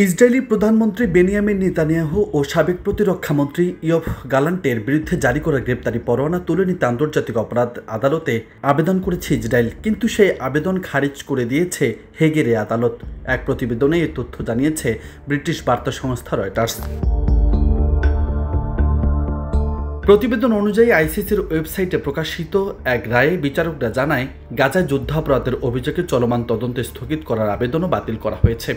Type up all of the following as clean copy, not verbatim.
Israeli প্রধানমন্ত্রী Benjamin Netanyahu ও সাবেক প্রতিরক্ষামন্ত্রী ইয়োভ গালান্টের বিরুদ্ধে জারি করা গ্রেপ্তারি পরোয়ানা তুলে নিতে আন্তর্জাতিক অপরাধ আদালতে আবেদন করেছে ইসরায়েল, কিন্তু সেই আবেদন খারিজ করে দিয়েছে হেগের আদালত। এক প্রতিবেদনে এই তথ্য জানিয়েছে ব্রিটিশ বার্তা সংস্থা রয়টার্স। প্রতিবেদন অনুযায়ী আইসিসির ওয়েবসাইটে প্রকাশিত এক রায়ে বিচারকরা জানায়, গাজায় যুদ্ধাপরাধের অভিযোগে চলমান তদন্ত স্থগিত করার আবেদনও বাতিল করা হয়েছে।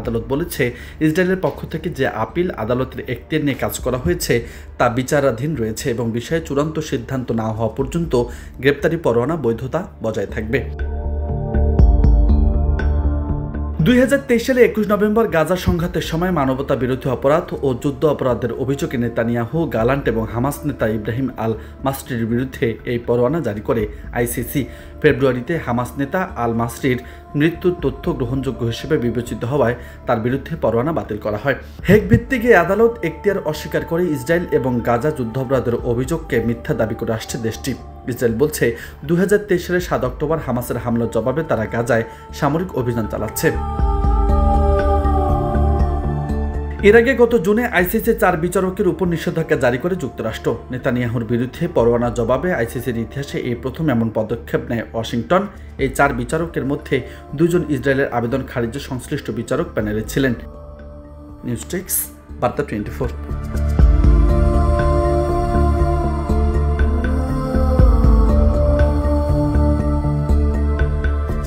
আদালত বলেছে, ইসরায়েলের পক্ষ থেকে যে আপিল আদালতের এখতিয়ার নিয়ে কাজ করা হয়েছে তা বিচারাধীন রয়েছে এবং বিষয়ে চূড়ান্ত সিদ্ধান্ত না হওয়া পর্যন্ত গ্রেপ্তারি পরোয়ানা বৈধতা বজায় থাকবে। 2023 সালে 21 নভেম্বর গাজা সংঘাতের সময় মানবতা বিরোধী অপরাধ ও যুদ্ধ অপরাধের অভিযোগে নেতানিয়াহু, গালান্ট এবং হামাস নেতা ইব্রাহিম আল মাসরির বিরুদ্ধে এই পরোয়ানা জারি করে আইসিসি। ফেব্রুয়ারিতে হামাস নেতা আল মাসরির মৃত্যুর তথ্য গ্রহণযোগ্য হিসেবে বিবেচিত হওয়ায় তার বিরুদ্ধে পরোয়ানা বাতিল করা হয়। হেগ ভিত্তিক এই আদালত এখতিয়ার অস্বীকার করে ইসরায়েল এবং গাজা যুদ্ধাপরাধের অভিযোগকে মিথ্যা দাবি করে আসছে দেশটি। ইসরায়েল বলছে, 2023 সালের 7 অক্টোবর হামাসের হামলার জবাবে তারা গাজায় সামরিক অভিযান চালাচ্ছে। এর আগে গত জুনে আইসিসি 4 বিচারকের উপর নিষেধাজ্ঞা জারি করে যুক্তরাষ্ট্র। নেতানিয়াহুর বিরুদ্ধে পরোয়ানার জবাবে আইসিসির ইতিহাসে এই প্রথম এমন পদক্ষেপ নেয় ওয়াশিংটন। এই 4 বিচারকের মধ্যে 2 জন ইসরায়েলের আবেদন খারিজে সংশ্লিষ্ট বিচারক প্যানেলে ছিলেন। নিউজ ডেস্ক, বার্তা 24।